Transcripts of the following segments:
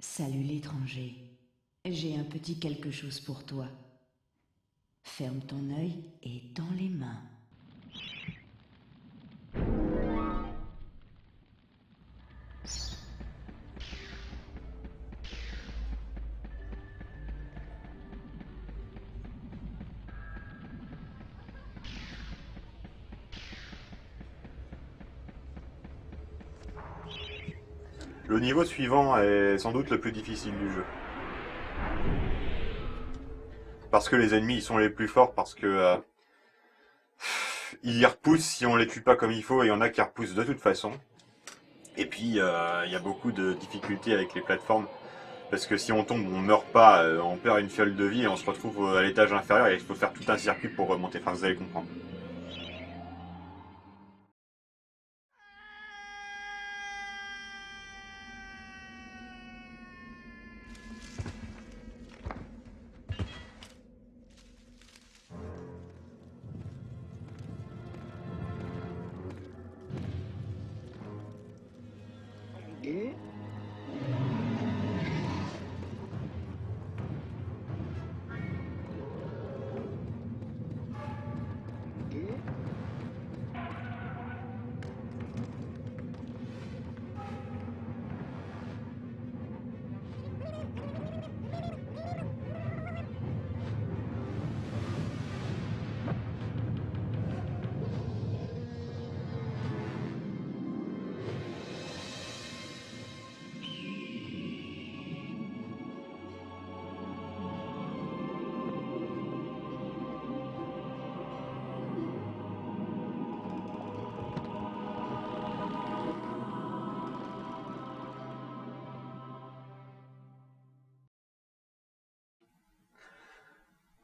Salut l'étranger, j'ai un petit quelque chose pour toi. Ferme ton œil et tends les mains. Le niveau suivant est sans doute le plus difficile du jeu. Parce que les ennemis ils sont les plus forts, parce que ils y repoussent si on les tue pas comme il faut, et il y en a qui repoussent de toute façon. Et puis il y a beaucoup de difficultés avec les plateformes, parce que si on tombe, on meurt pas, on perd une fiole de vie et on se retrouve à l'étage inférieur et il faut faire tout un circuit pour remonter. Enfin, vous allez comprendre.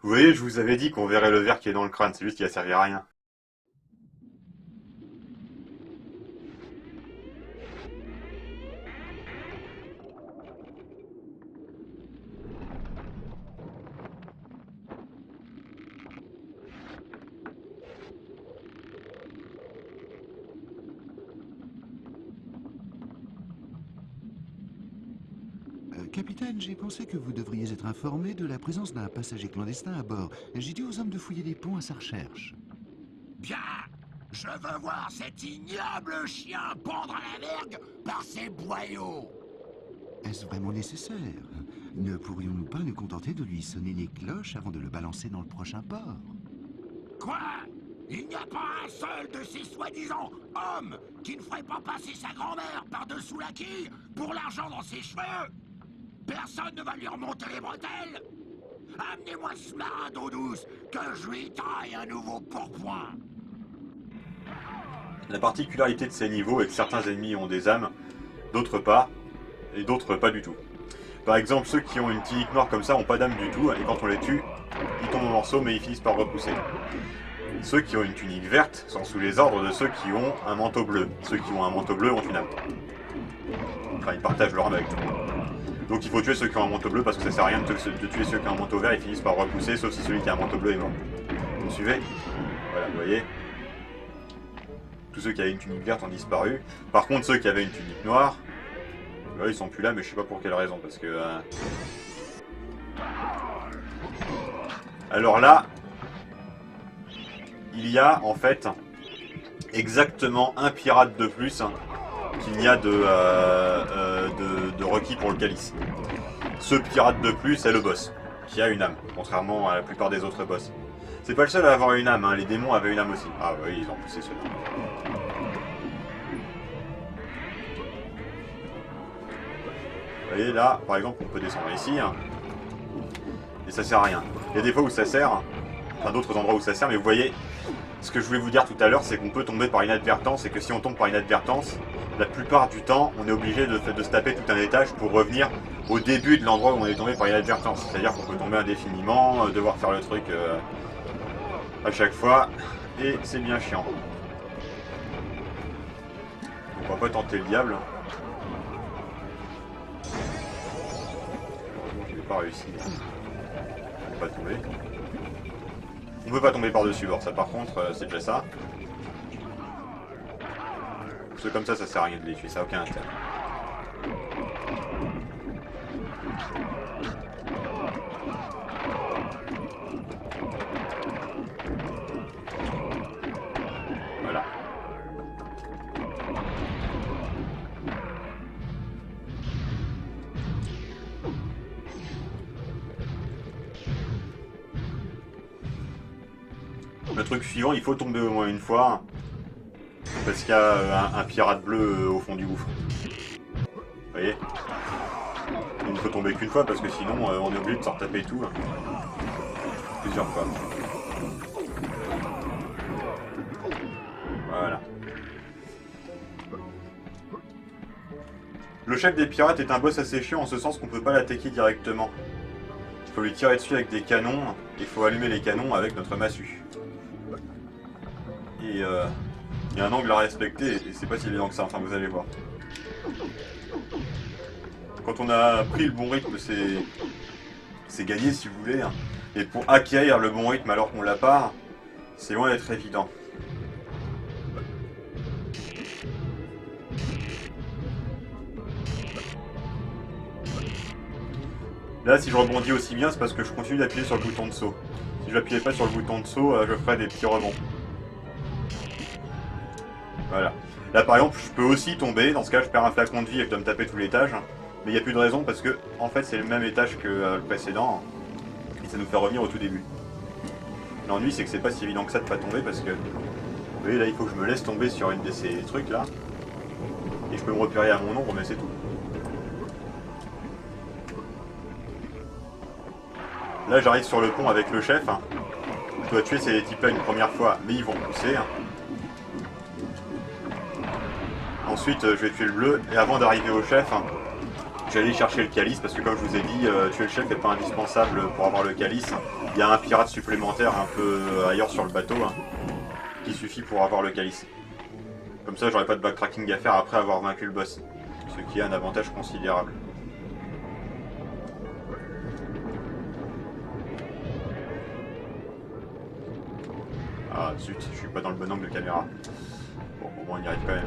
Vous voyez, je vous avais dit qu'on verrait le verre qui est dans le crâne, c'est juste qu'il a servi à rien. Capitaine, j'ai pensé que vous devriez être informé de la présence d'un passager clandestin à bord. J'ai dit aux hommes de fouiller les ponts à sa recherche. Bien. Je veux voir cet ignoble chien pendre à la vergue par ses boyaux. Est-ce vraiment nécessaire? Ne pourrions-nous pas nous contenter de lui sonner les cloches avant de le balancer dans le prochain port? Quoi? Il n'y a pas un seul de ces soi-disant hommes qui ne ferait pas passer sa grand-mère par-dessous la quille pour l'argent dans ses cheveux? Personne ne va lui remonter les bretelles? Amenez-moi ce marin d'eau douce, que je lui taille un nouveau pourpoint. La particularité de ces niveaux est que certains ennemis ont des âmes, d'autres pas, et d'autres pas du tout. Par exemple, ceux qui ont une tunique noire comme ça ont pas d'âme du tout, et quand on les tue, ils tombent en morceaux mais ils finissent par repousser. Ceux qui ont une tunique verte sont sous les ordres de ceux qui ont un manteau bleu. Ceux qui ont un manteau bleu ont une âme. Enfin, ils partagent leur âme avec tout le monde. Donc il faut tuer ceux qui ont un manteau bleu parce que ça sert à rien de tuer ceux qui ont un manteau vert, ils finissent par repousser, sauf si celui qui a un manteau bleu est mort. Vous me suivez? Voilà, vous voyez. Tous ceux qui avaient une tunique verte ont disparu. Par contre, ceux qui avaient une tunique noire, là, ils sont plus là, mais je sais pas pour quelle raison, parce que... Alors là, il y a en fait exactement un pirate de plus qu'il n'y a de requis pour le calice. Ce pirate de plus est le boss, qui a une âme, contrairement à la plupart des autres boss. C'est pas le seul à avoir une âme, hein. Les démons avaient une âme aussi. Ah oui, ils ont poussé ceux-là. Vous voyez là, par exemple, on peut descendre ici, hein, et ça sert à rien. Il y a des fois où ça sert, enfin d'autres endroits où ça sert, mais vous voyez, ce que je voulais vous dire tout à l'heure, c'est qu'on peut tomber par inadvertance, et que si on tombe par inadvertance, la plupart du temps, on est obligé de se taper tout un étage pour revenir au début de l'endroit où on est tombé par inadvertance. C'est-à-dire qu'on peut tomber indéfiniment, devoir faire le truc à chaque fois, et c'est bien chiant. On va pas tenter le diable. Je n'ai pas réussi. On peut pas tomber. On peut pas tomber par-dessus bord, ça par contre, c'est déjà ça. Ceux comme ça sert à rien de les tuer, ça n'a aucun intérêt. Voilà. Le truc suivant, il faut tomber au moins une fois. Parce qu'il y a un pirate bleu au fond du gouffre. Vous voyez? Il ne faut tomber qu'une fois parce que sinon on est obligé de s'en retaper tout. Plusieurs fois. Voilà. Le chef des pirates est un boss assez chiant en ce sens qu'on peut pas l'attaquer directement. Il faut lui tirer dessus avec des canons. Il faut allumer les canons avec notre massue. Et il y a un angle à respecter et c'est pas si évident que ça, enfin vous allez voir. Quand on a pris le bon rythme, c'est gagné si vous voulez. Hein. Et pour acquérir le bon rythme alors qu'on l'a pas, c'est loin d'être évident. Là, si je rebondis aussi bien, c'est parce que je continue d'appuyer sur le bouton de saut. Si je n'appuyais pas sur le bouton de saut, je ferais des petits rebonds. Voilà. Là, par exemple, je peux aussi tomber. Dans ce cas, je perds un flacon de vie et je dois me taper tout l'étage. Mais il n'y a plus de raison parce que, en fait, c'est le même étage que le précédent. Et ça nous fait revenir au tout début. L'ennui, c'est que c'est pas si évident que ça de pas tomber parce que... Vous voyez, là, il faut que je me laisse tomber sur une de ces trucs là. Et je peux me repérer à mon ombre, mais c'est tout. Là, j'arrive sur le pont avec le chef. Je dois tuer ces types là une première fois, mais ils vont pousser. Ensuite, je vais tuer le bleu. Et avant d'arriver au chef, je vais aller chercher le calice parce que comme je vous ai dit, tuer le chef n'est pas indispensable pour avoir le calice. Il y a un pirate supplémentaire un peu ailleurs sur le bateau qui suffit pour avoir le calice. Comme ça, j'aurai pas de backtracking à faire après avoir vaincu le boss. Ce qui est un avantage considérable. Ah zut, je suis pas dans le bon angle de caméra. Bon, au moins on y arrive quand même.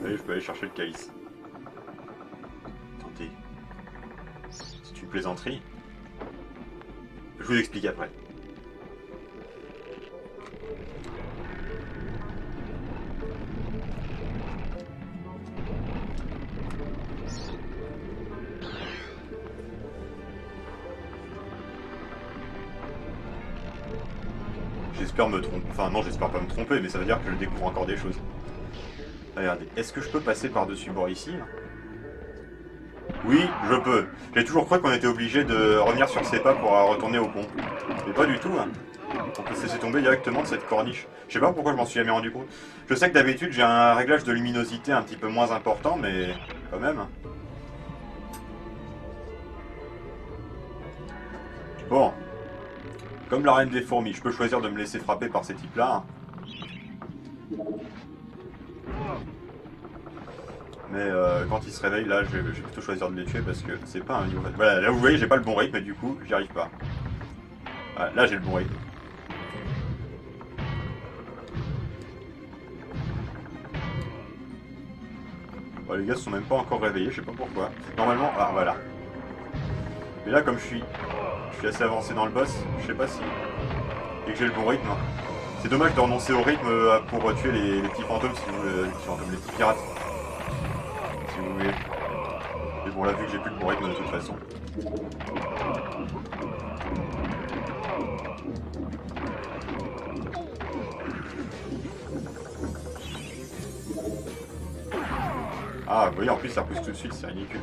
Allez, je peux aller chercher le calice. Attendez. C'est une plaisanterie. Je vous explique après. J'espère me tromper. Enfin non, j'espère pas me tromper, mais ça veut dire que je découvre encore des choses. Regardez, est-ce que je peux passer par-dessus bord ici? Oui, je peux. J'ai toujours cru qu'on était obligé de revenir sur ses pas pour retourner au pont. Mais pas du tout. On peut se laisser tomber directement de cette corniche. Je sais pas pourquoi je m'en suis jamais rendu compte. Je sais que d'habitude j'ai un réglage de luminosité un petit peu moins important, mais quand même. Bon. Comme la reine des fourmis, je peux choisir de me laisser frapper par ces types-là. Mais quand ils se réveillent, là, je vais plutôt choisir de les tuer parce que c'est pas un niveau... Voilà, là vous voyez, j'ai pas le bon rythme et du coup, j'y arrive pas. Voilà, là j'ai le bon rythme. Bon, les gars se sont même pas encore réveillés, je sais pas pourquoi. Normalement, ah voilà. Mais là, comme je suis assez avancé dans le boss, je sais pas si... Et que j'ai le bon rythme. C'est dommage de renoncer au rythme pour tuer les petits fantômes, si vous voulez, les petits pirates. Si vous voulez. Mais bon, là, vu que j'ai plus le bon rythme de toute façon. Ah, vous voyez, en plus, ça repousse tout de suite, c'est ridicule.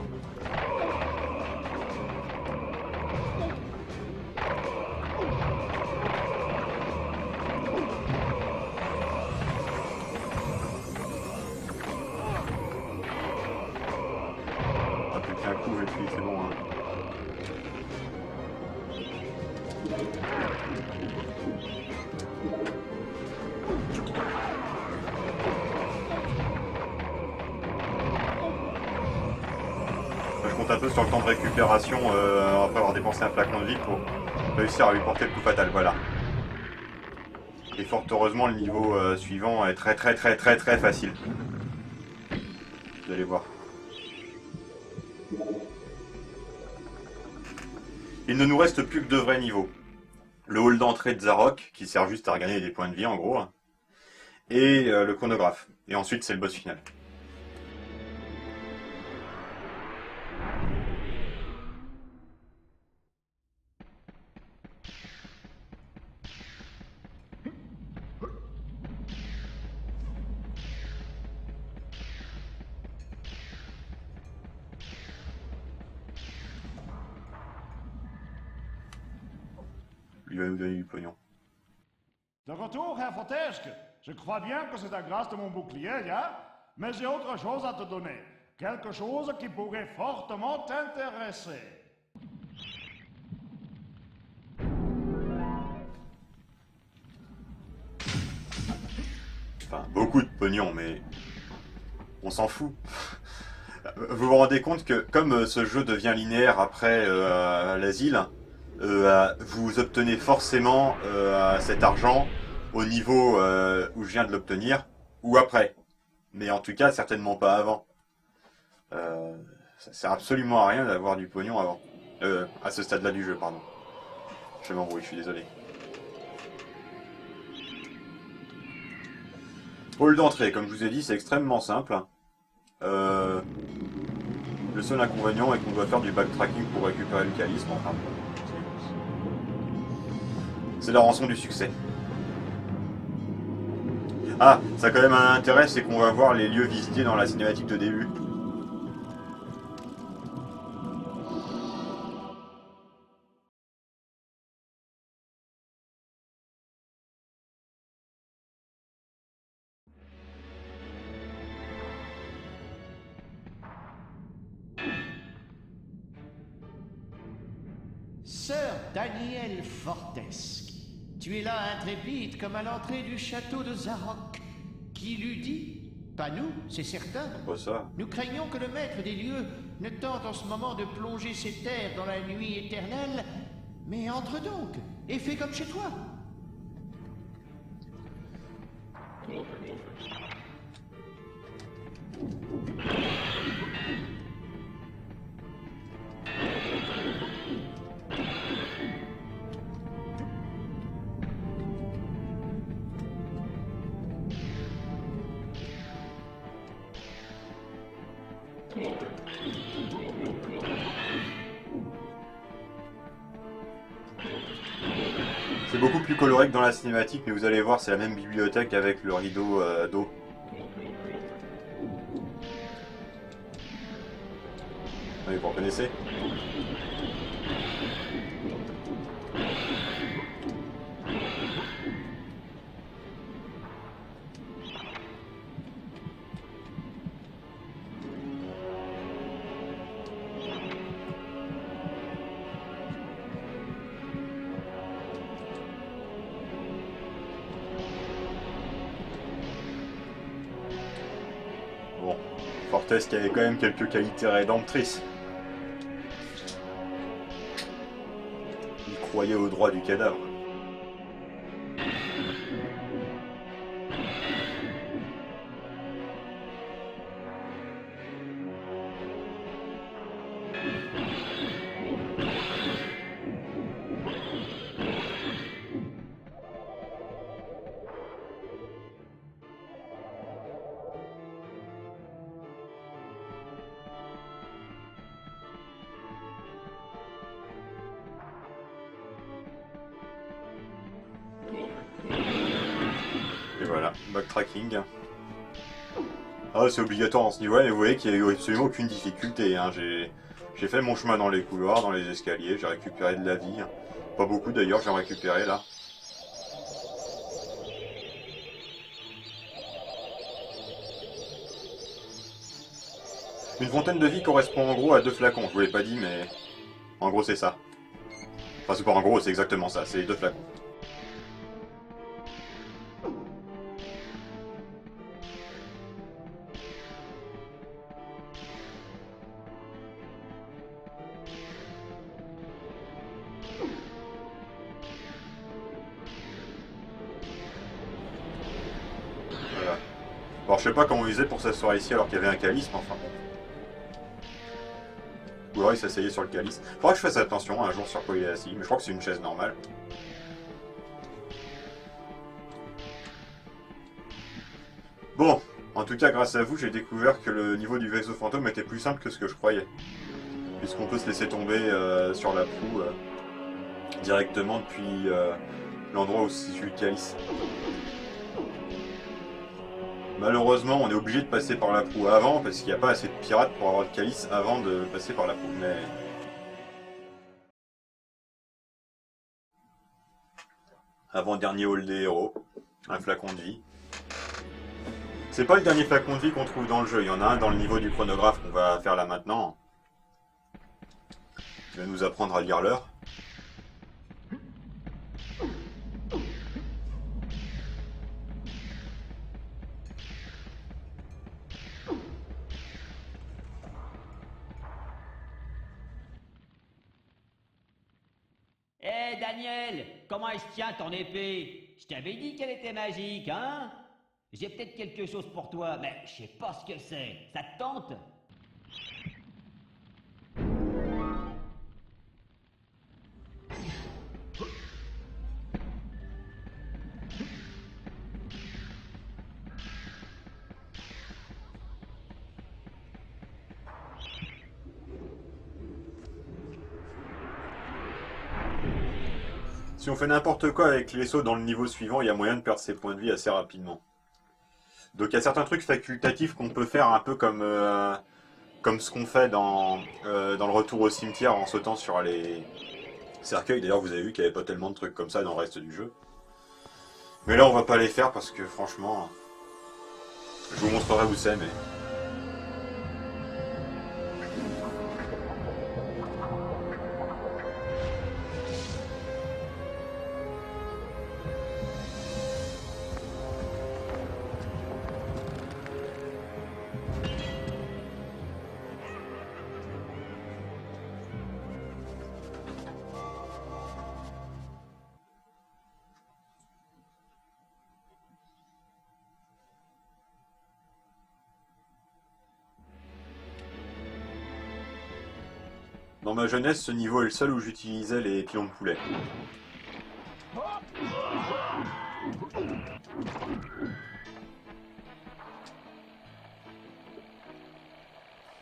Un coup et puis c'est bon. je compte un peu sur le temps de récupération après avoir dépensé un flacon de vie pour réussir à lui porter le coup fatal, voilà. Et fort heureusement, le niveau suivant est très facile. Vous allez voir. Il ne nous reste plus que 2 vrais niveaux. Le hall d'entrée de Zarok, qui sert juste à regagner des points de vie en gros, et le chronographe. Et ensuite c'est le boss final. Il va nous donner du pognon. De retour, Herr Fortesque. Je crois bien que c'est à grâce de mon bouclier, hein? Mais j'ai autre chose à te donner. Quelque chose qui pourrait fortement t'intéresser. Enfin, beaucoup de pognon, mais on s'en fout. Vous vous rendez compte que comme ce jeu devient linéaire après l'asile, vous obtenez forcément cet argent au niveau où je viens de l'obtenir, ou après. Mais en tout cas, certainement pas avant. Ça sert absolument à rien d'avoir du pognon avant. À ce stade-là du jeu, pardon. Je m'embrouille, je suis désolé. Hall d'entrée, comme je vous ai dit, c'est extrêmement simple. Le seul inconvénient est qu'on doit faire du backtracking pour récupérer le calice. Enfin, c'est la rançon du succès. Ah, ça a quand même un intérêt, c'est qu'on va voir les lieux visités dans la cinématique de début. Sir Daniel Fortesque, tu es là intrépide comme à l'entrée du château de Zarok. Qui l'eût dit? Pas nous, c'est certain. Pas ça. Nous craignons que le maître des lieux ne tente en ce moment de plonger ses terres dans la nuit éternelle. Mais entre donc, et fais comme chez toi. C'est beaucoup plus coloré que dans la cinématique, mais vous allez voir, c'est la même bibliothèque avec le rideau d'eau. Oui, vous reconnaissez? Bon, Fortesque avait quand même quelques qualités rédemptrices. Il croyait au droit du cadavre. Et voilà, backtracking. Ah, c'est obligatoire en ce niveau, mais vous voyez qu'il n'y a eu absolument aucune difficulté. Hein. J'ai fait mon chemin dans les couloirs, dans les escaliers, j'ai récupéré de la vie. Pas beaucoup d'ailleurs, j'en ai récupéré là. Une fontaine de vie correspond en gros à 2 flacons, je vous l'ai pas dit, mais en gros c'est ça. Enfin c'est pas en gros, c'est exactement ça, c'est 2 flacons. Alors je sais pas comment ils faisaient pour s'asseoir ici alors qu'il y avait un calice, mais enfin bon. Ou alors il s'asseyait sur le calice. Faudra que je fasse attention un jour sur quoi il est assis, mais je crois que c'est une chaise normale. Bon, en tout cas grâce à vous, j'ai découvert que le niveau du vaisseau fantôme était plus simple que ce que je croyais. Puisqu'on peut se laisser tomber sur la proue directement depuis l'endroit où se situe le calice. Malheureusement, on est obligé de passer par la proue avant, parce qu'il n'y a pas assez de pirates pour avoir le calice avant de passer par la proue. Mais... avant-dernier hall des héros, un flacon de vie. C'est pas le dernier flacon de vie qu'on trouve dans le jeu, il y en a un dans le niveau du chronographe qu'on va faire là maintenant. Qui va nous apprendre à lire l'heure. Hé Daniel, comment elle se tient ton épée? Je t'avais dit qu'elle était magique, hein? J'ai peut-être quelque chose pour toi, mais je sais pas ce que c'est. Ça te tente? Si on fait n'importe quoi avec les sauts dans le niveau suivant, il y a moyen de perdre ses points de vie assez rapidement. Donc il y a certains trucs facultatifs qu'on peut faire un peu comme, comme ce qu'on fait dans le retour au cimetière en sautant sur les cercueils. D'ailleurs vous avez vu qu'il n'y avait pas tellement de trucs comme ça dans le reste du jeu. Mais là on va pas les faire parce que franchement, je vous montrerai où c'est mais... Dans ma jeunesse, ce niveau est le seul où j'utilisais les pilons de poulet.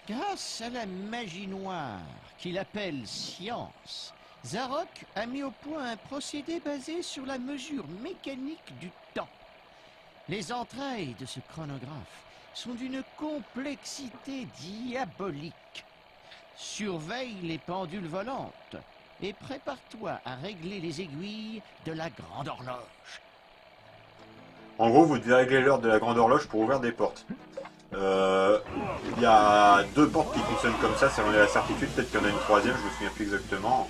Grâce à la magie noire qu'il appelle science, Zarok a mis au point un procédé basé sur la mesure mécanique du temps. Les entrailles de ce chronographe sont d'une complexité diabolique. Surveille les pendules volantes et prépare-toi à régler les aiguilles de la grande horloge. En gros, vous devez régler l'heure de la grande horloge pour ouvrir des portes. Il y a 2 portes qui fonctionnent comme ça j'en ai la certitude, peut-être qu'il y en a une troisième, je me souviens plus exactement.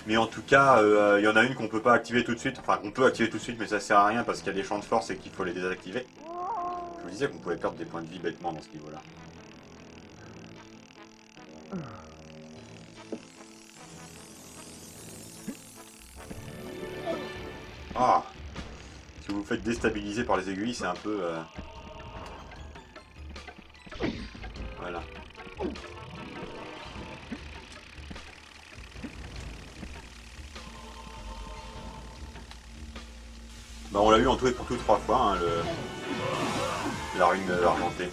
Mais en tout cas, il y en a une qu'on peut pas activer tout de suite, enfin qu'on peut activer tout de suite mais ça sert à rien parce qu'il y a des champs de force et qu'il faut les désactiver. Je vous disais qu'on pouvait perdre des points de vie bêtement dans ce niveau-là. Ah! Si vous vous faites déstabiliser par les aiguilles, c'est un peu... Voilà. Bah on l'a eu en tout et pour tout 3 fois, hein, la rune argentée.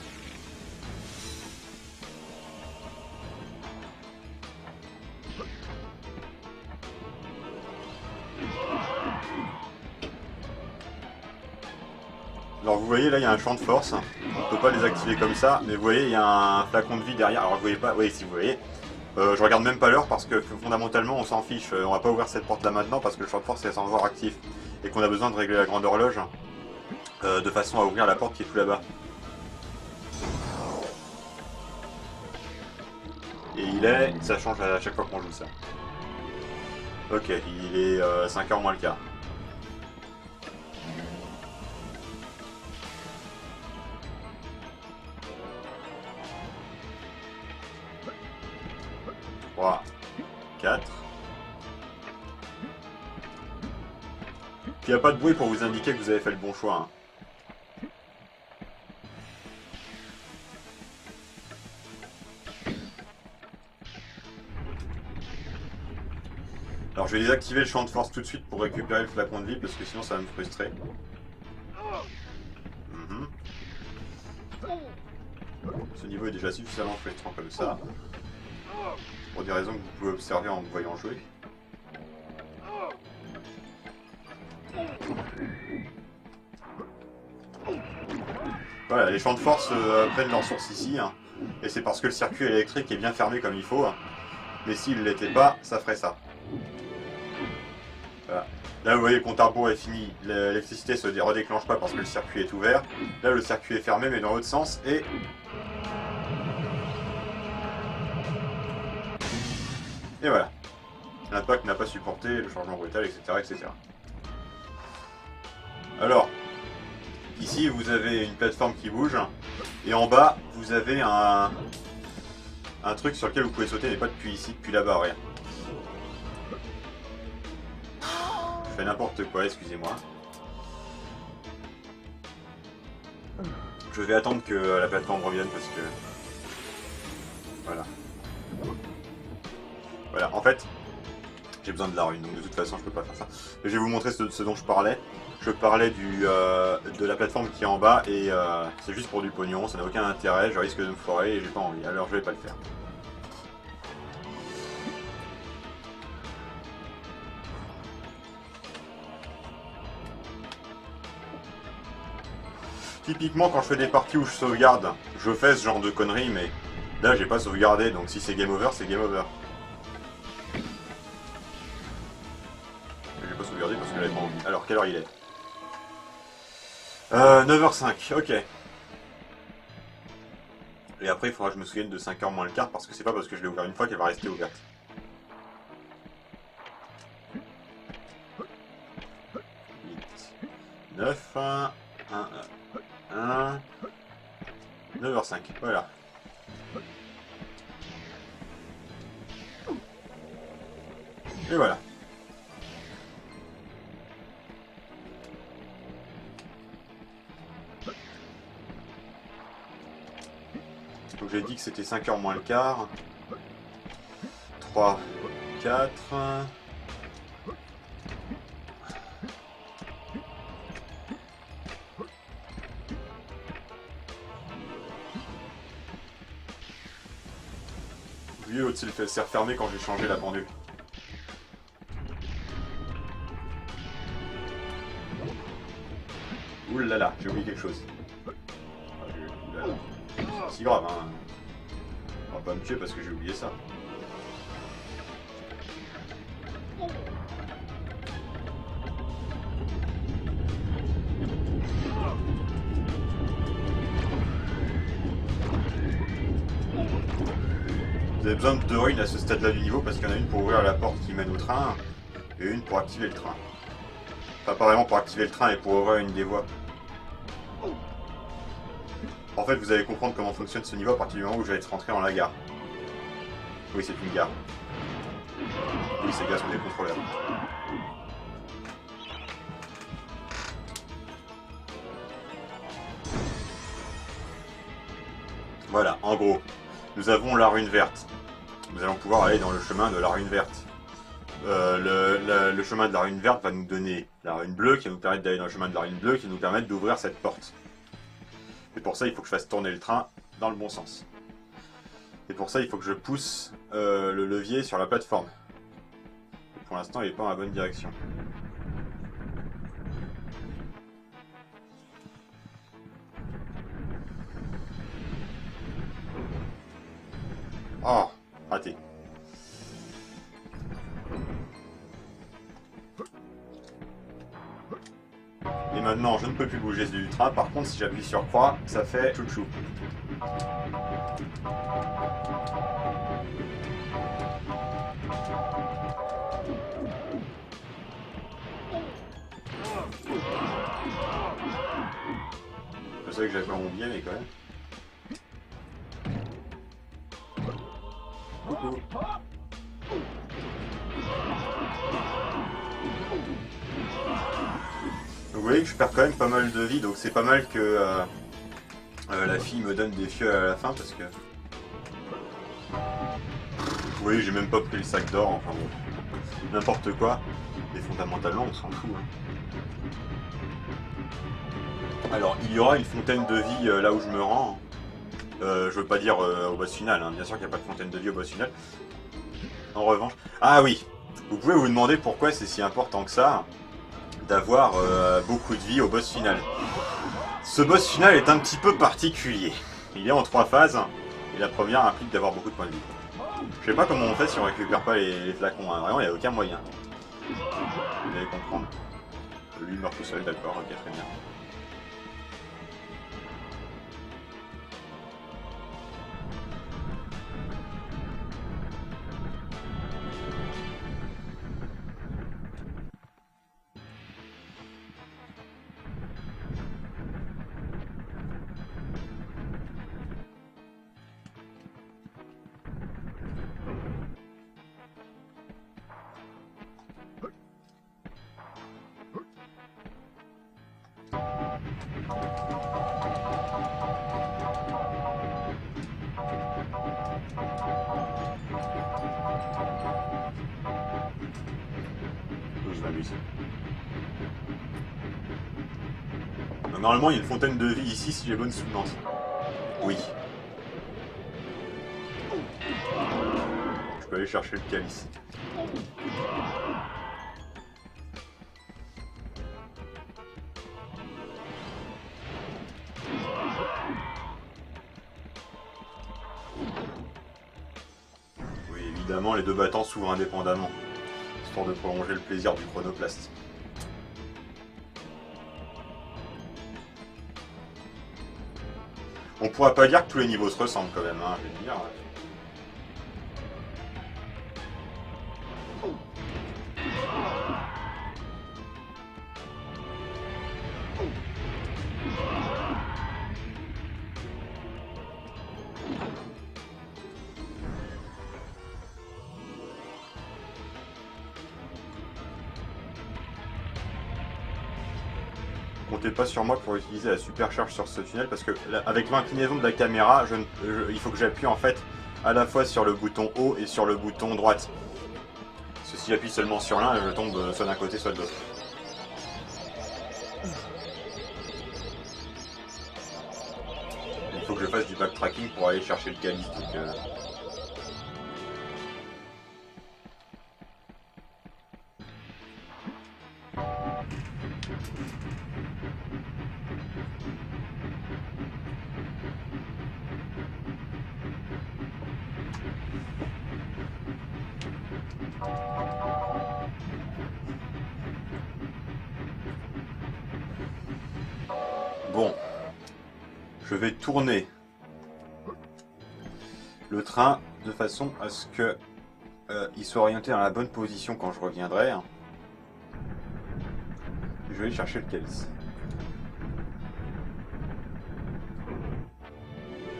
Alors vous voyez là il y a un champ de force, on peut pas les activer comme ça, mais vous voyez il y a un flacon de vie derrière, alors vous voyez pas, oui si vous voyez, je regarde même pas l'heure parce que fondamentalement on s'en fiche, on va pas ouvrir cette porte là maintenant parce que le champ de force est encore actif et qu'on a besoin de régler la grande horloge de façon à ouvrir la porte qui est tout là-bas. Et il est, ça change à chaque fois qu'on joue ça. Ok, il est 5h moins le quart. Trois, 4. Puis il n'y a pas de bruit pour vous indiquer que vous avez fait le bon choix. Hein. Alors je vais désactiver le champ de force tout de suite pour récupérer le flacon de vie parce que sinon ça va me frustrer. Ce niveau est déjà suffisamment frustrant comme ça. Pour des raisons que vous pouvez observer en me voyant jouer. Voilà, les champs de force prennent leur source ici. Hein, et c'est parce que le circuit électrique est bien fermé comme il faut. Hein, mais s'il ne l'était pas, ça ferait ça. Voilà. Là vous voyez le compte à rebours est fini, l'électricité se redéclenche pas parce que le circuit est ouvert. Là le circuit est fermé mais dans l'autre sens et... Et voilà. L'impact n'a pas supporté le changement brutal, etc. etc. Alors, ici vous avez une plateforme qui bouge et en bas vous avez un truc sur lequel vous pouvez sauter mais pas depuis ici, depuis là-bas, rien. Je fais n'importe quoi, excusez-moi. Je vais attendre que la plateforme revienne parce que... Voilà. Voilà, en fait, j'ai besoin de la rune, donc de toute façon je peux pas faire ça. Je vais vous montrer ce dont je parlais. Je parlais de la plateforme qui est en bas et c'est juste pour du pognon, ça n'a aucun intérêt, je risque de me foirer et j'ai pas envie, alors je vais pas le faire. Typiquement, quand je fais des parties où je sauvegarde, je fais ce genre de conneries, mais là, j'ai pas sauvegardé, donc si c'est game over, c'est game over. J'ai pas sauvegardé parce que j'avais pas envie. Alors, quelle heure il est 9h05, ok. Et après, il faudra que je me souvienne de 5h moins le quart, parce que c'est pas parce que je l'ai ouvert une fois qu'elle va rester ouverte. « 9, 1, 9h05, voilà. Et voilà. Donc j'ai dit que c'était 5h moins le quart. 3, 4... Oui, l'autre s'est refermé quand j'ai changé la pendule. Ouh là là, j'ai oublié quelque chose. Ah, oulala. C'est pas si grave, hein. On va pas me tuer parce que j'ai oublié ça. Vous avez besoin de 2 runes à ce stade-là du niveau parce qu'il y en a une pour ouvrir la porte qui mène au train et une pour activer le train. Enfin, pas vraiment pour activer le train et pour ouvrir une des voies. En fait, vous allez comprendre comment fonctionne ce niveau à partir du moment où je vais être rentré dans la gare. Oui, c'est une gare. Oui, ces gars sont des contrôleurs. Voilà, en gros, nous avons la rune verte. Nous allons pouvoir aller dans le chemin de la rune verte. Le chemin de la rune verte va nous donner la rune bleue qui va nous permettre d'aller dans le chemin de la rune bleue qui va nous permettre d'ouvrir cette porte. Et pour ça, il faut que je fasse tourner le train dans le bon sens. Et pour ça, il faut que je pousse le levier sur la plateforme. Et pour l'instant, il n'est pas dans la bonne direction. Oh, raté. Et maintenant, je ne peux plus bouger du train. Par contre, si j'appuie sur croix, ça fait chouchou. Je sais que j'avais pas mon billet, mais quand même. Coucou. Vous voyez que je perds quand même pas mal de vie, donc c'est pas mal que la fille me donne des fioles à la fin parce que... Vous voyez, j'ai même pas pris le sac d'or, enfin bon. n'importe quoi. Et fondamentalement, on s'en fout. Hein. Alors, il y aura une fontaine de vie là où je me rends. Je veux pas dire au boss final, hein. Bien sûr qu'il n'y a pas de fontaine de vie au boss final. En revanche... Ah oui, vous pouvez vous demander pourquoi c'est si important que ça d'avoir beaucoup de vie au boss final. Ce boss final est un petit peu particulier. Il est en 3 phases, et la première implique d'avoir beaucoup de points de vie. Je sais pas comment on fait si on récupère pas les flacons, hein. Vraiment il n'y a aucun moyen. Vous allez comprendre. Lui meurt tout seul, d'accord, ok, très bien. Je m'amuse. Normalement, il y a une fontaine de vie ici si j'ai bonne souvenance. Oui. Je peux aller chercher le calice. Oui, évidemment, les deux battants s'ouvrent indépendamment, histoire de prolonger le plaisir du chronoplaste. On pourra pas dire que tous les niveaux se ressemblent quand même, hein, je vais dire. Comptez pas sur moi pour utiliser la supercharge sur ce tunnel parce que avec l'inclinaison de la caméra, il faut que j'appuie en fait à la fois sur le bouton haut et sur le bouton droite. Parce que si j'appuie seulement sur l'un, je tombe soit d'un côté soit de l'autre. Il faut que je fasse du backtracking pour aller chercher le calice. Donc, Bon, je vais tourner le train de façon à ce que il soit orienté dans la bonne position quand je reviendrai. Je vais aller chercher le calice.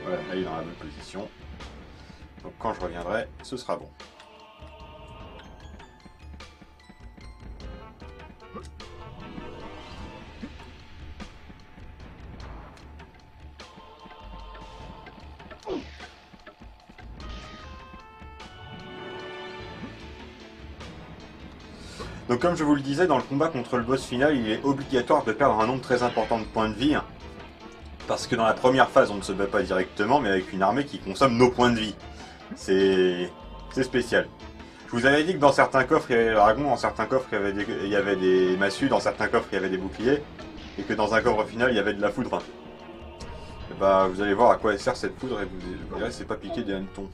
Voilà, là il est dans la bonne position. Donc quand je reviendrai, ce sera bon. Donc comme je vous le disais, dans le combat contre le boss final, il est obligatoire de perdre un nombre très important de points de vie. Parce que dans la première phase, on ne se bat pas directement, mais avec une armée qui consomme nos points de vie. C'est spécial. Je vous avais dit que dans certains coffres, il y avait des dragons, dans certains coffres, il y avait des massues, dans certains coffres, il y avait des boucliers, et que dans un coffre final, il y avait de la foudre. Et bah, vous allez voir à quoi sert cette foudre, et vous verrez, c'est pas piquer des hannetons.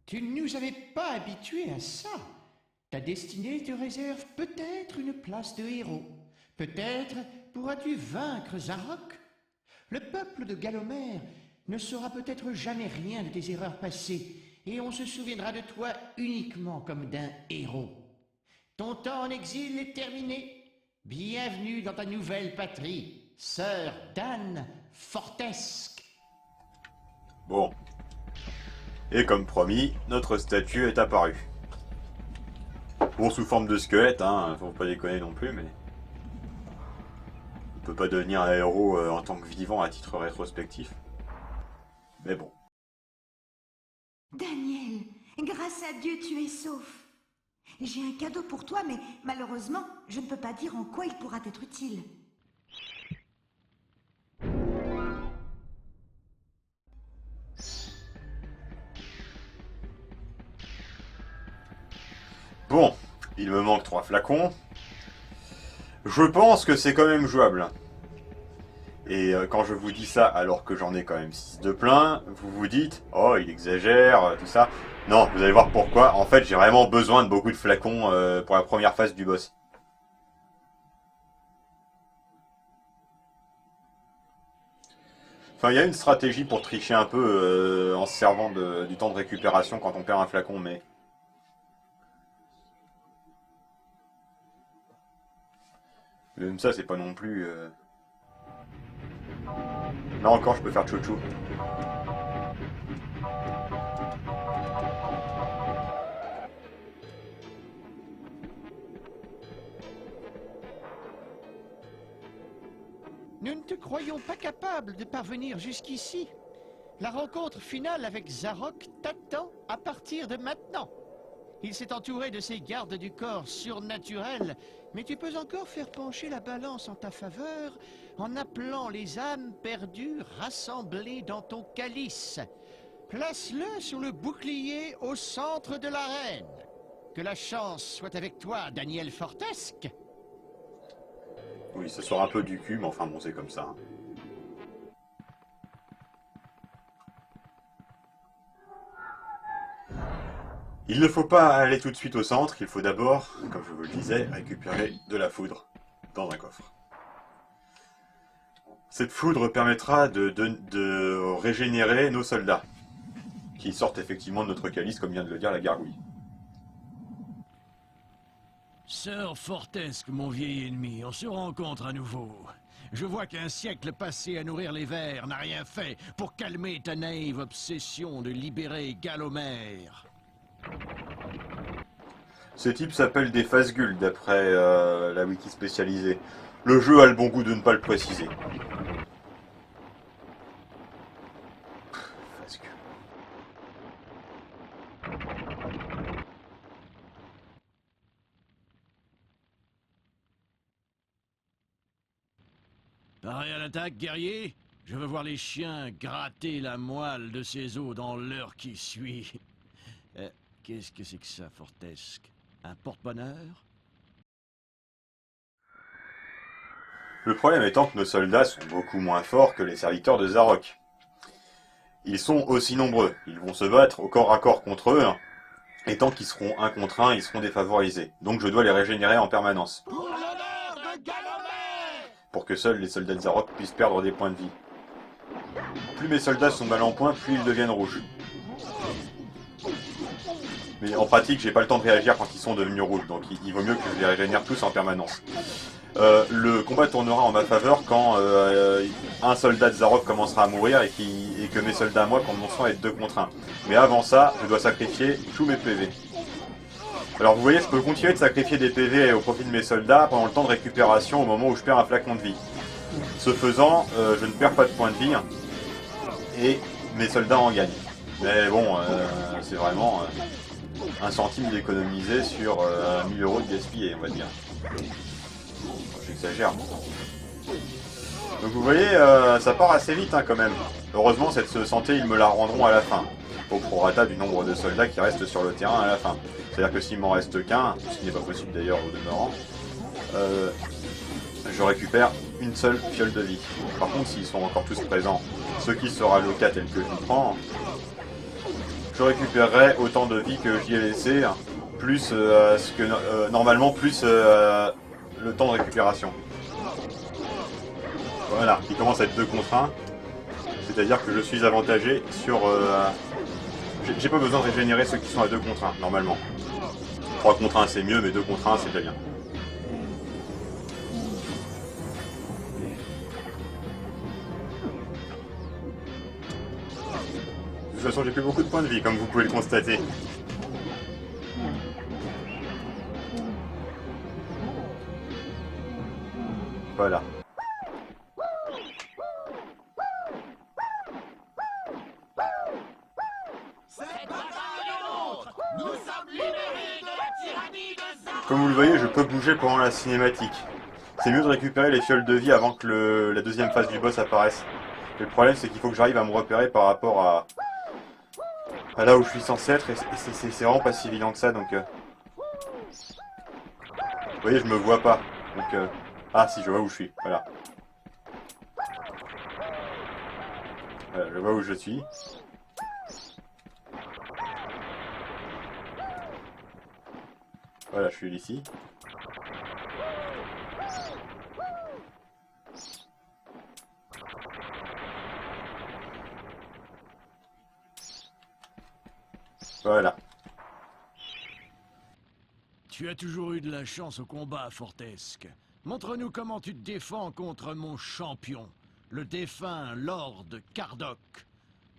Tu ne nous avais pas habitués à ça. Ta destinée te réserve peut-être une place de héros. Peut-être pourras-tu vaincre Zarok. Le peuple de Galomère ne saura peut-être jamais rien de tes erreurs passées, et on se souviendra de toi uniquement comme d'un héros. Ton temps en exil est terminé. Bienvenue dans ta nouvelle patrie, Sir Dan Fortesque. Bon. Et comme promis, notre statue est apparue. Bon, sous forme de squelette, hein, faut pas déconner non plus, mais... On peut pas devenir un héros en tant que vivant à titre rétrospectif. Mais bon. Daniel, grâce à Dieu, tu es sauf. J'ai un cadeau pour toi, mais malheureusement, je ne peux pas dire en quoi il pourra t'être utile. Bon, il me manque 3 flacons. Je pense que c'est quand même jouable. Et quand je vous dis ça, alors que j'en ai quand même 6 de plein, vous vous dites « Oh, il exagère, tout ça ». Non, vous allez voir pourquoi. En fait, j'ai vraiment besoin de beaucoup de flacons pour la première phase du boss. Enfin, il y a une stratégie pour tricher un peu en se servant du temps de récupération quand on perd un flacon, mais... Même ça, c'est pas non plus... Là encore, je peux faire chouchou. Nous ne te croyons pas capable de parvenir jusqu'ici. La rencontre finale avec Zarok t'attend à partir de maintenant. Il s'est entouré de ses gardes du corps surnaturels, mais tu peux encore faire pencher la balance en ta faveur en appelant les âmes perdues rassemblées dans ton calice. Place-le sur le bouclier au centre de l'arène. Que la chance soit avec toi, Daniel Fortesque. Oui, ça sort un peu du cul, mais enfin bon, c'est comme ça. Hein. Il ne faut pas aller tout de suite au centre, il faut d'abord, comme je vous le disais, récupérer de la foudre dans un coffre. Cette foudre permettra de régénérer nos soldats, qui sortent effectivement de notre calice, comme vient de le dire la gargouille. Sir Fortesque, mon vieil ennemi, on se rencontre à nouveau. Je vois qu'un siècle passé à nourrir les vers n'a rien fait pour calmer ta naïve obsession de libérer Galomer. Ce type s'appelle des Phasgul, d'après la wiki spécialisée. Le jeu a le bon goût de ne pas le préciser. Phasgul. Pareil à l'attaque, guerrier? Je veux voir les chiens gratter la moelle de ses os dans l'heure qui suit. Qu'est-ce que c'est que ça, Fortesque? Un porte-bonheur? Le problème étant que nos soldats sont beaucoup moins forts que les serviteurs de Zarok. Ils sont aussi nombreux, ils vont se battre au corps à corps contre eux, hein. Et tant qu'ils seront 1 contre 1, ils seront défavorisés. Donc je dois les régénérer en permanence. Pour l'honneur de Galomer! Pour que seuls les soldats de Zarok puissent perdre des points de vie. Plus mes soldats sont mal en point, plus ils deviennent rouges. Mais en pratique, j'ai pas le temps de réagir quand ils sont devenus rouges, donc il vaut mieux que je les régénère tous en permanence. Le combat tournera en ma faveur quand un soldat de Zarok commencera à mourir et que mes soldats à moi commenceront à être 2 contre 1. Mais avant ça, je dois sacrifier tous mes PV. Alors vous voyez, je peux continuer de sacrifier des PV au profit de mes soldats pendant le temps de récupération au moment où je perds un flacon de vie. Ce faisant, je ne perds pas de points de vie et mes soldats en gagnent. Mais bon, c'est vraiment 1 centime d'économiser sur 1000 € de gaspillé, on va dire. J'exagère. Donc vous voyez, ça part assez vite quand même. Heureusement, cette santé, ils me la rendront à la fin. Au prorata du nombre de soldats qui restent sur le terrain à la fin. C'est-à-dire que s'il m'en reste qu'un, ce qui n'est pas possible d'ailleurs au demeurant, je récupère une seule fiole de vie. Par contre, s'ils sont encore tous présents, ce qui sera le cas tel que je le prends, je récupérerai autant de vie que j'y ai laissé, plus normalement plus le temps de récupération. Voilà, il commence à être 2 contre 1. C'est-à-dire que je suis avantagé sur... J'ai pas besoin de régénérer ceux qui sont à 2 contre 1, normalement. 3 contre 1 c'est mieux, mais 2 contre 1 c'est déjà bien. De toute façon, j'ai plus beaucoup de points de vie, comme vous pouvez le constater. Voilà. Comme vous le voyez, je peux bouger pendant la cinématique. C'est mieux de récupérer les fioles de vie avant que la deuxième phase du boss apparaisse. Le problème, c'est qu'il faut que j'arrive à me repérer par rapport à là où je suis censé être, et c'est vraiment pas si évident que ça, donc... Vous voyez, je me vois pas, donc... Ah si, je vois où je suis, voilà. Voilà, je vois où je suis. Voilà, je suis ici. Voilà. Tu as toujours eu de la chance au combat, Fortesque. Montre-nous comment tu te défends contre mon champion, le défunt Lord Cardoc.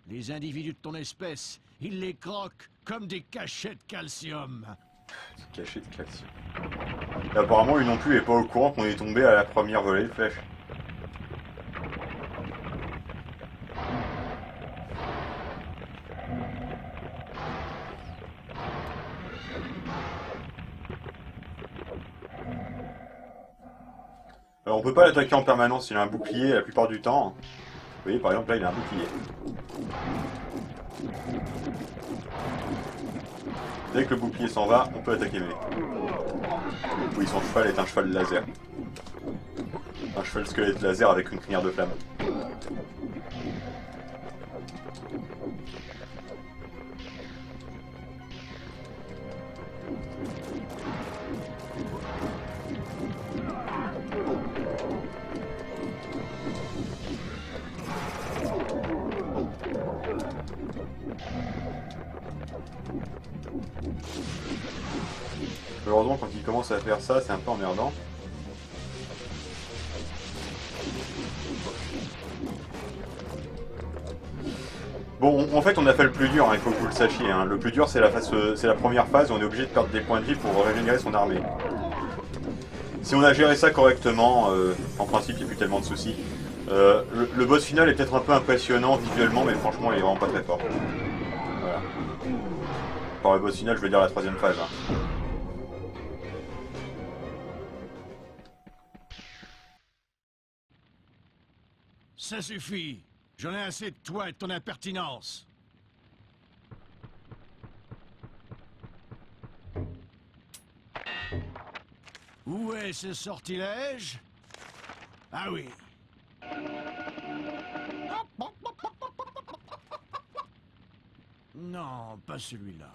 Les individus de ton espèce, ils les croquent comme des cachets de calcium. Des cachets de calcium. Et apparemment, lui non plus est pas au courant qu'on est tombé à la première volée de flèche. Alors on peut pas l'attaquer en permanence, il a un bouclier la plupart du temps. Vous voyez par exemple là il a un bouclier. Dès que le bouclier s'en va, on peut attaquer mêlée. Oui, son cheval est un cheval laser. Un cheval squelette laser avec une crinière de flamme. Heureusement, quand il commence à faire ça, c'est un peu emmerdant. Bon, en fait, on a fait le plus dur, hein, il faut que vous le sachiez. Hein. Le plus dur, c'est la première phase où on est obligé de perdre des points de vie pour régénérer son armée. Si on a géré ça correctement, en principe, il n'y a plus tellement de soucis. Le boss final est peut-être un peu impressionnant visuellement, mais franchement, il est vraiment pas très fort. Voilà. Par le boss final, je veux dire la troisième phase. Hein. Ça suffit. J'en ai assez de toi et de ton impertinence. Où est ce sortilège? Ah oui. Non, pas celui-là.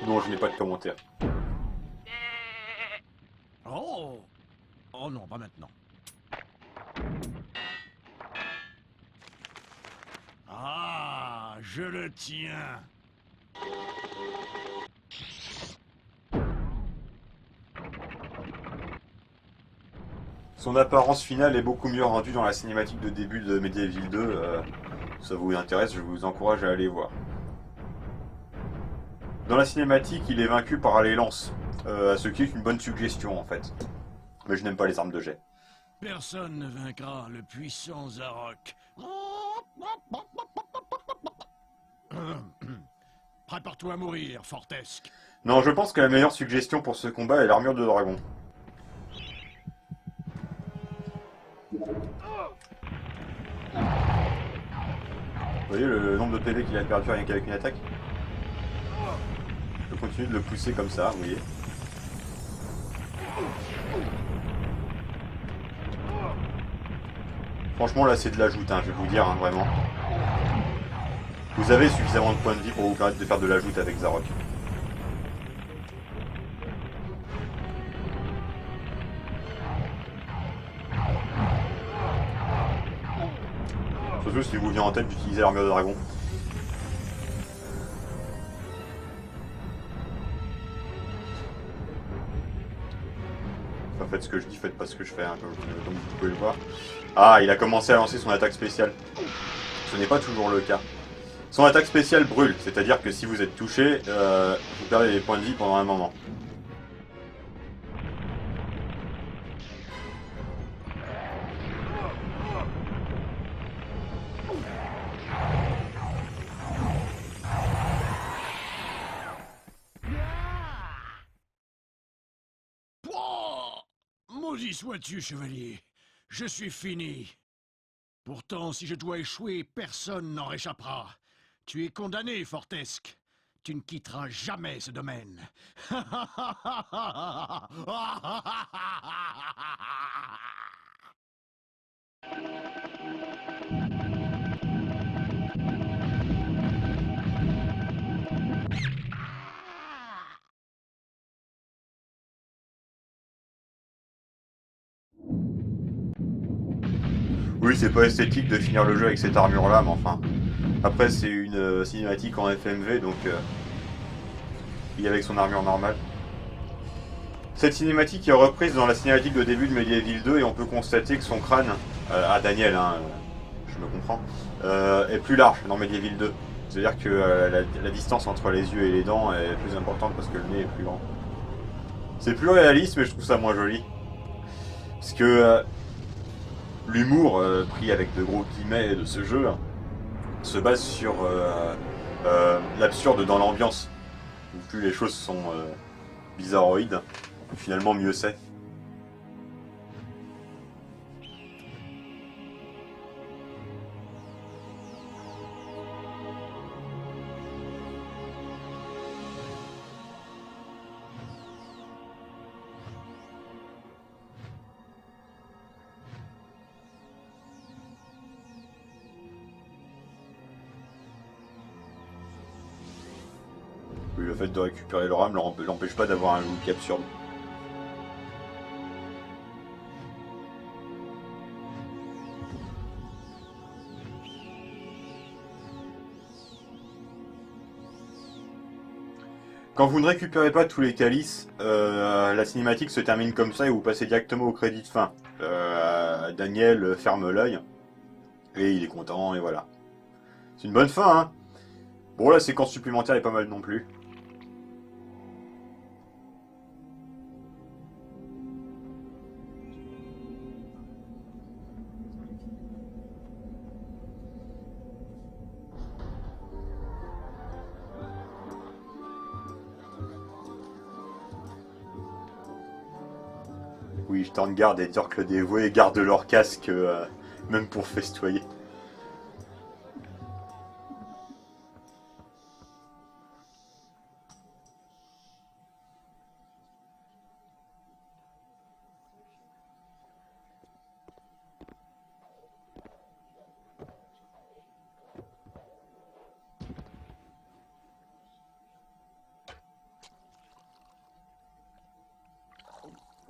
Non, je n'ai pas de commentaire. Oh! Oh non, pas maintenant. Ah, je le tiens. Son apparence finale est beaucoup mieux rendue dans la cinématique de début de Medieval 2. Si ça vous intéresse, je vous encourage à aller voir. Dans la cinématique, il est vaincu par les lances, ce qui est une bonne suggestion en fait. Mais je n'aime pas les armes de jet. Personne ne vaincra le puissant Zarok. Prépare-toi à mourir, Fortesque. Non, je pense que la meilleure suggestion pour ce combat est l'armure de dragon. Vous voyez le nombre de PV qu'il a perdu rien qu'avec une attaque? Je peux continuer de le pousser comme ça, vous voyez. Franchement là c'est de l'ajout, hein, je vais vous dire, hein, vraiment. Vous avez suffisamment de points de vie pour vous permettre de faire de l'ajout avec Zarok. Surtout si vous vient en tête d'utiliser l'armure de dragon. Enfin, faites ce que je dis, faites pas ce que je fais, hein, comme vous pouvez le voir. Ah, il a commencé à lancer son attaque spéciale. Ce n'est pas toujours le cas. Son attaque spéciale brûle, c'est-à-dire que si vous êtes touché, vous perdez des points de vie pendant un moment. Maudit sois-tu, chevalier. Je suis fini. Pourtant, si je dois échouer, personne n'en réchappera. Tu es condamné, Fortesque. Tu ne quitteras jamais ce domaine. Oui, c'est pas esthétique de finir le jeu avec cette armure-là, mais enfin... Après, c'est une cinématique en FMV, donc... il est avec son armure normale. Cette cinématique est reprise dans la cinématique de début de Medieval 2, et on peut constater que son crâne, à Daniel, hein, je me comprends, est plus large dans Medieval 2. C'est-à-dire que la distance entre les yeux et les dents est plus importante parce que le nez est plus grand. C'est plus réaliste, mais je trouve ça moins joli. Parce que... l'humour, pris avec de gros guillemets de ce jeu, se base sur l'absurde dans l'ambiance. Plus les choses sont bizarroïdes, finalement mieux c'est. Oui, le fait de récupérer leur âme l'empêche pas d'avoir un look absurde. Quand vous ne récupérez pas tous les calices, la cinématique se termine comme ça et vous passez directement au crédit de fin. Daniel ferme l'œil et il est content et voilà. C'est une bonne fin, hein. Bon, la séquence supplémentaire est pas mal non plus. Oui, Starngard et Dirk le dévoué gardent leur casque, même pour festoyer.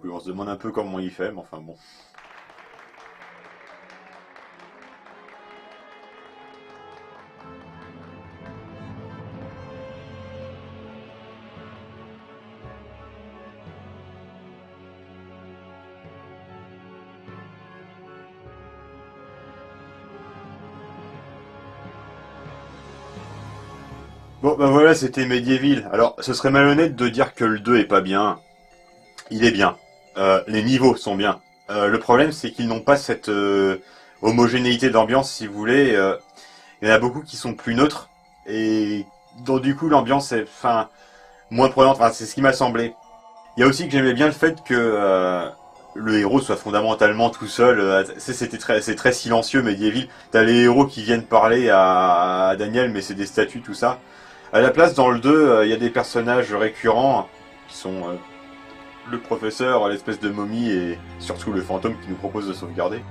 Oui, on se demande un peu comment il fait, mais enfin bon. Bon, bah voilà, c'était Medieval. Alors, ce serait malhonnête de dire que le 2 est pas bien. Il est bien. Les niveaux sont bien. Le problème, c'est qu'ils n'ont pas cette homogénéité d'ambiance, si vous voulez. Il y en a beaucoup qui sont plus neutres. Et donc, du coup, l'ambiance est moins prenante. Enfin, c'est ce qui m'a semblé. Il y a aussi que j'aimais bien le fait que le héros soit fondamentalement tout seul. C'est très silencieux, Medieval. T'as les héros qui viennent parler à Daniel, mais c'est des statues, tout ça. À la place, dans le 2, il y a des personnages récurrents qui sont le professeur, l'espèce de momie et surtout le fantôme qui nous propose de sauvegarder.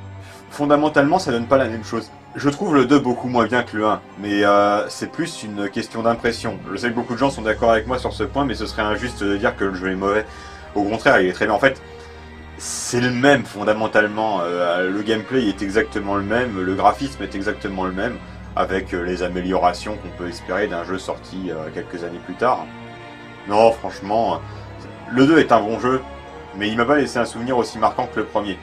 Fondamentalement, ça donne pas la même chose. Je trouve le 2 beaucoup moins bien que le 1, mais c'est plus une question d'impression. Je sais que beaucoup de gens sont d'accord avec moi sur ce point, mais ce serait injuste de dire que le jeu est mauvais. Au contraire, il est très bien. En fait, c'est le même fondamentalement. Le gameplay est exactement le même, le graphisme est exactement le même, avec les améliorations qu'on peut espérer d'un jeu sorti quelques années plus tard. Non, franchement, le 2 est un bon jeu, mais il m'a pas laissé un souvenir aussi marquant que le premier.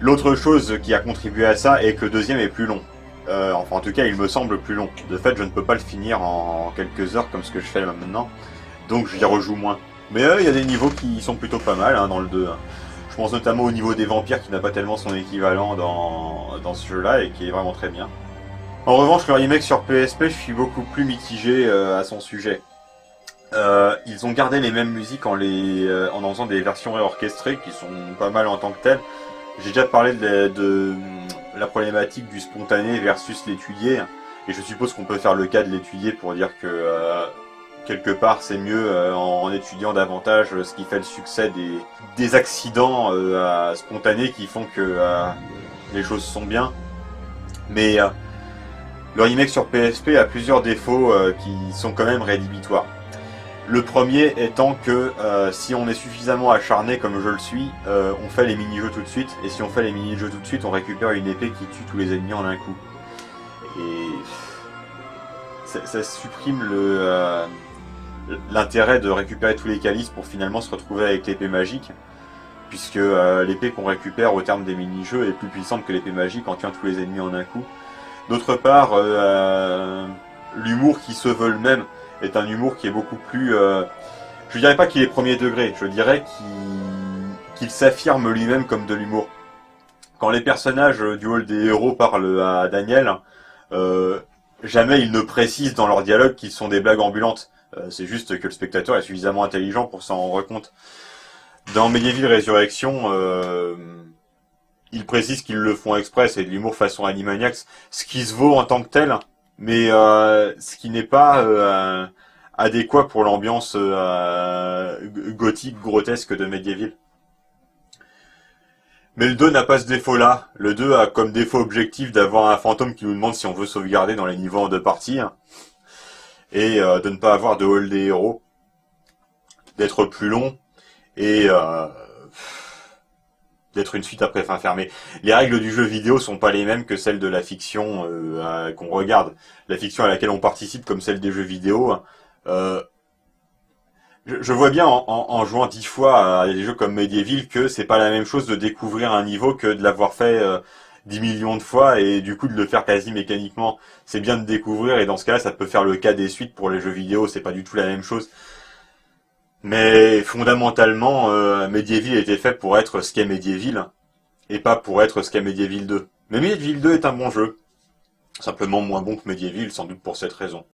L'autre chose qui a contribué à ça est que le deuxième est plus long. Enfin, en tout cas, il me semble plus long. De fait, je ne peux pas le finir en quelques heures comme ce que je fais là maintenant, donc j'y rejoue moins. Mais il y a des niveaux qui sont plutôt pas mal dans le 2. Je pense notamment au niveau des vampires qui n'a pas tellement son équivalent dans ce jeu-là et qui est vraiment très bien. En revanche, le remake sur PSP, je suis beaucoup plus mitigé à son sujet. Ils ont gardé les mêmes musiques en en faisant des versions réorchestrées qui sont pas mal en tant que telles. J'ai déjà parlé de la problématique du spontané versus l'étudié, et je suppose qu'on peut faire le cas de l'étudié pour dire que quelque part c'est mieux en étudiant davantage, ce qui fait le succès des accidents spontanés qui font que les choses sont bien. Mais le remake sur PSP a plusieurs défauts qui sont quand même rédhibitoires. Le premier étant que si on est suffisamment acharné comme je le suis, on fait les mini-jeux tout de suite, et si on fait les mini-jeux tout de suite, on récupère une épée qui tue tous les ennemis en un coup. Et ça supprime l'intérêt de récupérer tous les calices pour finalement se retrouver avec l'épée magique, puisque l'épée qu'on récupère au terme des mini-jeux est plus puissante que l'épée magique en tuant tous les ennemis en un coup. D'autre part, l'humour qui se veut le même est un humour qui est beaucoup plus... je dirais pas qu'il est premier degré, je dirais qu'il s'affirme lui-même comme de l'humour. Quand les personnages du hall des héros parlent à Daniel, jamais ils ne précisent dans leur dialogue qu'ils sont des blagues ambulantes. C'est juste que le spectateur est suffisamment intelligent pour s'en rendre compte. Dans Medieval Resurrection, ils précisent qu'ils le font exprès, c'est de l'humour façon Animaniacs, ce qui se vaut en tant que tel, mais ce qui n'est pas adéquat pour l'ambiance gothique, grotesque de Medieval. Mais le 2 n'a pas ce défaut-là. Le 2 a comme défaut objectif d'avoir un fantôme qui nous demande si on veut sauvegarder dans les niveaux en 2 parties, et de ne pas avoir de hall des héros, d'être plus long, et d'être une suite après fin fermée. Les règles du jeu vidéo sont pas les mêmes que celles de la fiction qu'on regarde. La fiction à laquelle on participe, comme celle des jeux vidéo, je vois bien en jouant 10 fois à des jeux comme Medieval que c'est pas la même chose de découvrir un niveau que de l'avoir fait 10 millions de fois et du coup de le faire quasi mécaniquement. C'est bien de découvrir, et dans ce cas-là ça peut faire le cas des suites pour les jeux vidéo, c'est pas du tout la même chose. Mais fondamentalement, Medieval était fait pour être ce qu'est Medieval, et pas pour être ce qu'est Medieval 2. Mais Medieval 2 est un bon jeu, simplement moins bon que Medieval, sans doute pour cette raison.